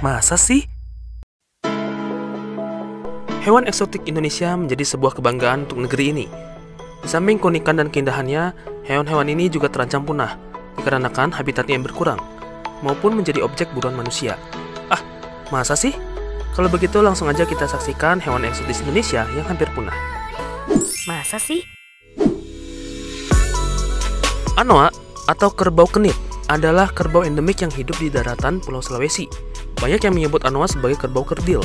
Masa sih? Hewan eksotik Indonesia menjadi sebuah kebanggaan untuk negeri ini. Di samping keunikan dan keindahannya, hewan-hewan ini juga terancam punah dikarenakan habitatnya yang berkurang, maupun menjadi objek buruan manusia. Masa sih? Kalau begitu langsung aja kita saksikan hewan eksotis Indonesia yang hampir punah. Masa sih? Anoa atau kerbau kenit adalah kerbau endemik yang hidup di daratan Pulau Sulawesi. Banyak yang menyebut anoa sebagai kerbau kerdil.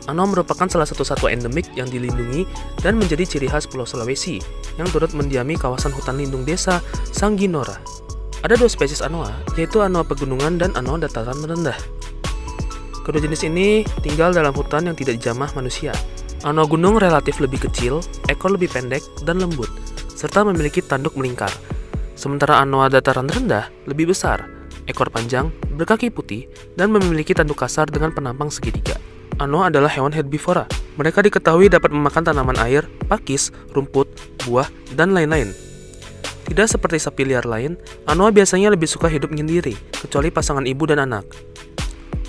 Anoa merupakan salah satu satwa endemik yang dilindungi dan menjadi ciri khas Pulau Sulawesi yang turut mendiami kawasan hutan lindung desa Sangginora. Ada dua spesies anoa, yaitu anoa pegunungan dan anoa dataran rendah. Kedua jenis ini tinggal dalam hutan yang tidak dijamah manusia. Anoa gunung relatif lebih kecil, ekor lebih pendek dan lembut, serta memiliki tanduk melingkar. Sementara anoa dataran rendah lebih besar, ekor panjang, berkaki putih, dan memiliki tanduk kasar dengan penampang segitiga. Anoa adalah hewan herbivora. Mereka diketahui dapat memakan tanaman air, pakis, rumput, buah, dan lain-lain. Tidak seperti sapi liar lain, anoa biasanya lebih suka hidup menyendiri, kecuali pasangan ibu dan anak.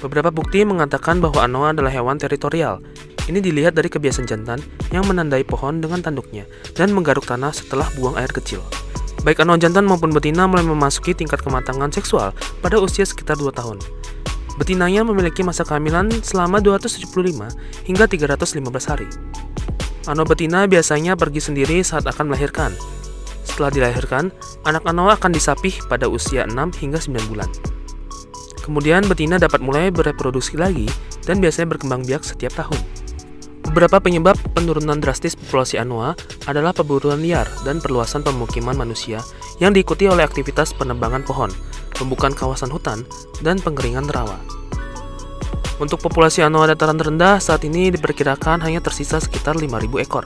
Beberapa bukti mengatakan bahwa anoa adalah hewan teritorial. Ini dilihat dari kebiasaan jantan yang menandai pohon dengan tanduknya dan menggaruk tanah setelah buang air kecil. Baik anoa jantan maupun betina mulai memasuki tingkat kematangan seksual pada usia sekitar 2 tahun. Betinanya memiliki masa kehamilan selama 275 hingga 315 hari. Anoa betina biasanya pergi sendiri saat akan melahirkan. Setelah dilahirkan, anak anoa akan disapih pada usia 6 hingga 9 bulan. Kemudian betina dapat mulai bereproduksi lagi dan biasanya berkembang biak setiap tahun. Beberapa penyebab penurunan drastis populasi anoa adalah perburuan liar dan perluasan pemukiman manusia yang diikuti oleh aktivitas penebangan pohon, pembukaan kawasan hutan, dan pengeringan rawa. Untuk populasi anoa dataran rendah saat ini diperkirakan hanya tersisa sekitar 5.000 ekor.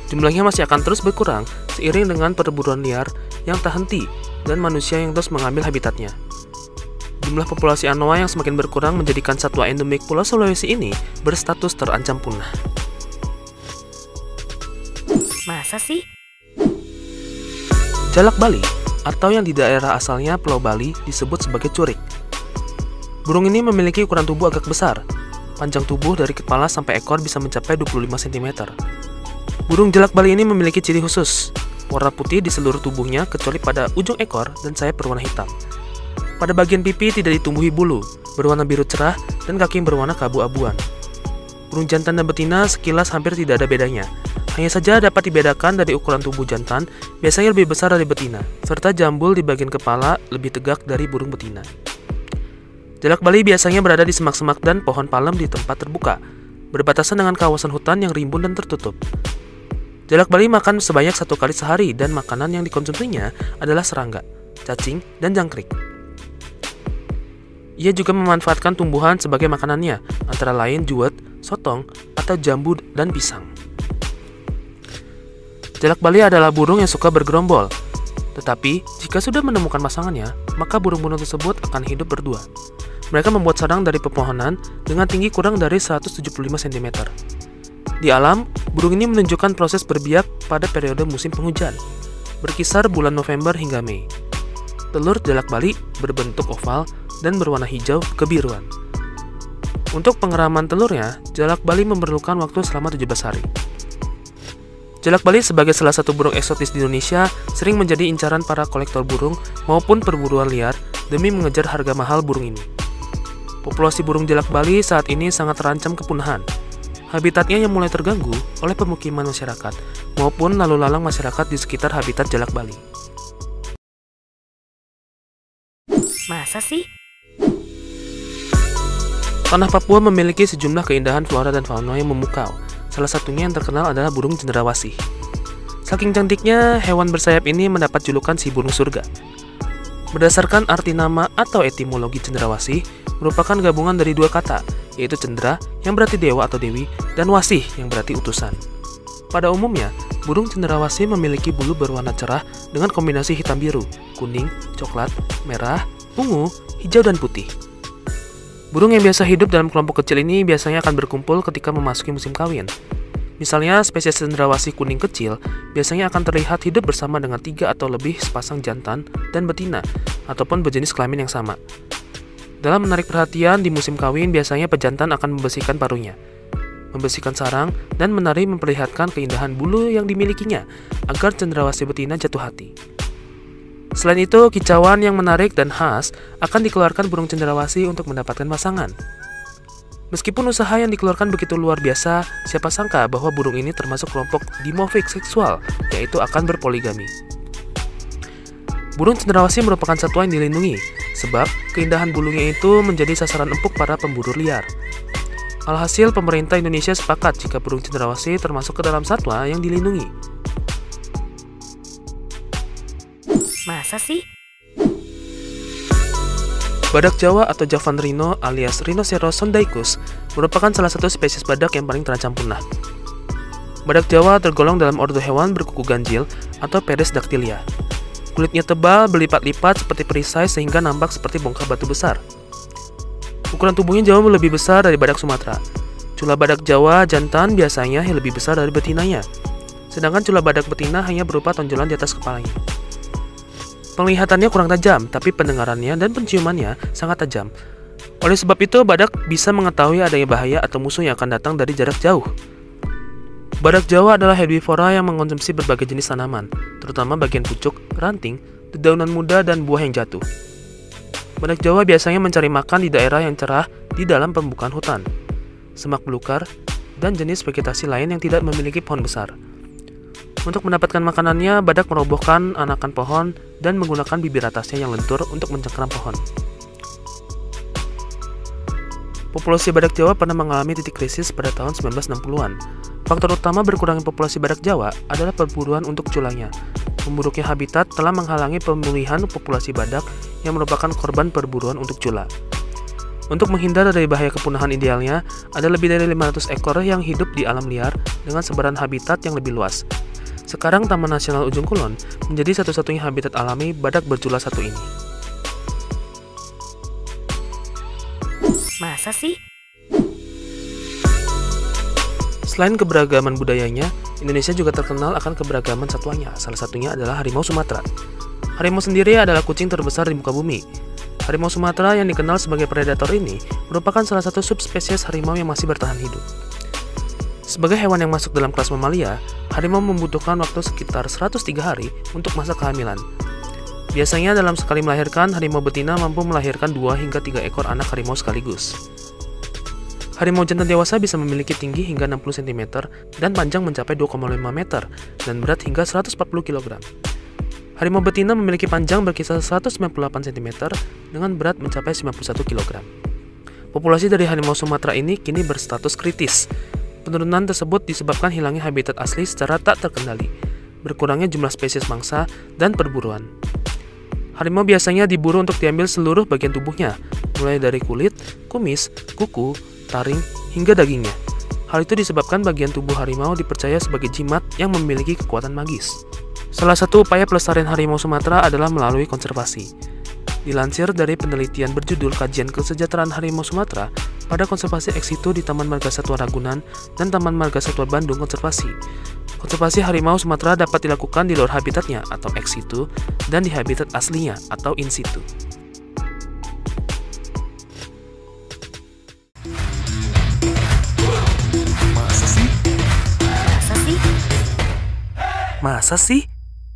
Jumlahnya masih akan terus berkurang seiring dengan perburuan liar yang tak henti dan manusia yang terus mengambil habitatnya. Jumlah populasi anoa yang semakin berkurang menjadikan satwa endemik Pulau Sulawesi ini berstatus terancam punah. Masa sih? Jalak Bali, atau yang di daerah asalnya Pulau Bali disebut sebagai curik. Burung ini memiliki ukuran tubuh agak besar. Panjang tubuh dari kepala sampai ekor bisa mencapai 25 cm. Burung jalak Bali ini memiliki ciri khusus, warna putih di seluruh tubuhnya kecuali pada ujung ekor dan sayap berwarna hitam. Pada bagian pipi tidak ditumbuhi bulu, berwarna biru cerah, dan kaki yang berwarna keabu-abuan. Burung jantan dan betina sekilas hampir tidak ada bedanya. Hanya saja dapat dibedakan dari ukuran tubuh jantan, biasanya lebih besar dari betina, serta jambul di bagian kepala lebih tegak dari burung betina. Jalak Bali biasanya berada di semak-semak dan pohon palem di tempat terbuka, berbatasan dengan kawasan hutan yang rimbun dan tertutup. Jalak Bali makan sebanyak 1 kali sehari dan makanan yang dikonsumsinya adalah serangga, cacing, dan jangkrik. Ia juga memanfaatkan tumbuhan sebagai makanannya, antara lain juwet, sotong, atau jambu dan pisang. Jalak Bali adalah burung yang suka bergerombol. Tetapi, jika sudah menemukan pasangannya, maka burung-burung tersebut akan hidup berdua. Mereka membuat sarang dari pepohonan dengan tinggi kurang dari 175 cm. Di alam, burung ini menunjukkan proses berbiak pada periode musim penghujan, berkisar bulan November hingga Mei. Telur jalak Bali berbentuk oval dan berwarna hijau kebiruan. Untuk pengeraman telurnya, jalak Bali memerlukan waktu selama 17 hari. Jalak Bali sebagai salah satu burung eksotis di Indonesia sering menjadi incaran para kolektor burung maupun perburuan liar demi mengejar harga mahal burung ini. Populasi burung jalak Bali saat ini sangat terancam kepunahan. Habitatnya yang mulai terganggu oleh pemukiman masyarakat maupun lalu lalang masyarakat di sekitar habitat jalak Bali. Masa sih? Tanah Papua memiliki sejumlah keindahan flora dan fauna yang memukau. Salah satunya yang terkenal adalah burung cendrawasih. Saking cantiknya, hewan bersayap ini mendapat julukan si burung surga. Berdasarkan arti nama atau etimologi cendrawasih, merupakan gabungan dari 2 kata, yaitu cendra yang berarti dewa atau dewi, dan wasih yang berarti utusan. Pada umumnya, burung cendrawasih memiliki bulu berwarna cerah dengan kombinasi hitam biru, kuning, coklat, merah, ungu, hijau, dan putih. Burung yang biasa hidup dalam kelompok kecil ini biasanya akan berkumpul ketika memasuki musim kawin. Misalnya, spesies cendrawasih kuning kecil biasanya akan terlihat hidup bersama dengan 3 atau lebih sepasang jantan dan betina, ataupun berjenis kelamin yang sama. Dalam menarik perhatian di musim kawin, biasanya pejantan akan membersihkan paruhnya, membersihkan sarang, dan menari memperlihatkan keindahan bulu yang dimilikinya agar cendrawasih betina jatuh hati. Selain itu, kicauan yang menarik dan khas akan dikeluarkan burung cendrawasih untuk mendapatkan pasangan. Meskipun usaha yang dikeluarkan begitu luar biasa, siapa sangka bahwa burung ini termasuk kelompok dimorfik seksual, yaitu akan berpoligami. Burung cendrawasih merupakan satwa yang dilindungi, sebab keindahan bulunya itu menjadi sasaran empuk para pemburu liar. Alhasil, pemerintah Indonesia sepakat jika burung cendrawasih termasuk ke dalam satwa yang dilindungi. Masa sih? Badak Jawa atau Javan Rhino alias Rhinoceros sondaicus merupakan salah satu spesies badak yang paling terancam punah. Badak Jawa tergolong dalam ordo hewan berkuku ganjil atau Pedes dactylia. Kulitnya tebal, berlipat-lipat seperti perisai sehingga nampak seperti bongkah batu besar. Ukuran tubuhnya jauh lebih besar dari badak Sumatera. Cula badak Jawa jantan biasanya lebih besar dari betinanya, sedangkan cula badak betina hanya berupa tonjolan di atas kepalanya. Penglihatannya kurang tajam, tapi pendengarannya dan penciumannya sangat tajam. Oleh sebab itu, badak bisa mengetahui adanya bahaya atau musuh yang akan datang dari jarak jauh. Badak Jawa adalah herbivora yang mengkonsumsi berbagai jenis tanaman, terutama bagian pucuk, ranting, dedaunan muda, dan buah yang jatuh. Badak Jawa biasanya mencari makan di daerah yang cerah di dalam pembukaan hutan, semak belukar, dan jenis vegetasi lain yang tidak memiliki pohon besar. Untuk mendapatkan makanannya, badak merobohkan anakan pohon dan menggunakan bibir atasnya yang lentur untuk mencengkeram pohon. Populasi badak Jawa pernah mengalami titik krisis pada tahun 1960-an. Faktor utama berkurangnya populasi badak Jawa adalah perburuan untuk culanya. Memburuknya habitat telah menghalangi pemulihan populasi badak yang merupakan korban perburuan untuk cula. Untuk menghindar dari bahaya kepunahan idealnya, ada lebih dari 500 ekor yang hidup di alam liar dengan sebaran habitat yang lebih luas. Sekarang Taman Nasional Ujung Kulon menjadi satu-satunya habitat alami badak bercula satu ini. Masa sih? Selain keberagaman budayanya, Indonesia juga terkenal akan keberagaman satwanya. Salah satunya adalah harimau Sumatera. Harimau sendiri adalah kucing terbesar di muka bumi. Harimau Sumatera yang dikenal sebagai predator ini merupakan salah satu subspesies harimau yang masih bertahan hidup. Sebagai hewan yang masuk dalam kelas mamalia, harimau membutuhkan waktu sekitar 103 hari untuk masa kehamilan. Biasanya dalam sekali melahirkan, harimau betina mampu melahirkan 2 hingga 3 ekor anak harimau sekaligus. Harimau jantan dewasa bisa memiliki tinggi hingga 60 cm dan panjang mencapai 2,5 meter dan berat hingga 140 kg. Harimau betina memiliki panjang berkisar 198 cm dengan berat mencapai 91 kg. Populasi dari harimau Sumatera ini kini berstatus kritis. Penurunan tersebut disebabkan hilangnya habitat asli secara tak terkendali, berkurangnya jumlah spesies mangsa, dan perburuan. Harimau biasanya diburu untuk diambil seluruh bagian tubuhnya, mulai dari kulit, kumis, kuku, taring, hingga dagingnya. Hal itu disebabkan bagian tubuh harimau dipercaya sebagai jimat yang memiliki kekuatan magis. Salah satu upaya pelestarian harimau Sumatera adalah melalui konservasi. Dilansir dari penelitian berjudul Kajian Kesejahteraan Harimau Sumatera pada konservasi ex situ di Taman Marga Satwa Ragunan dan Taman Marga Satwa Bandung Konservasi. Konservasi harimau Sumatera dapat dilakukan di luar habitatnya atau ex situ dan di habitat aslinya atau in situ. Masa sih? Masa sih?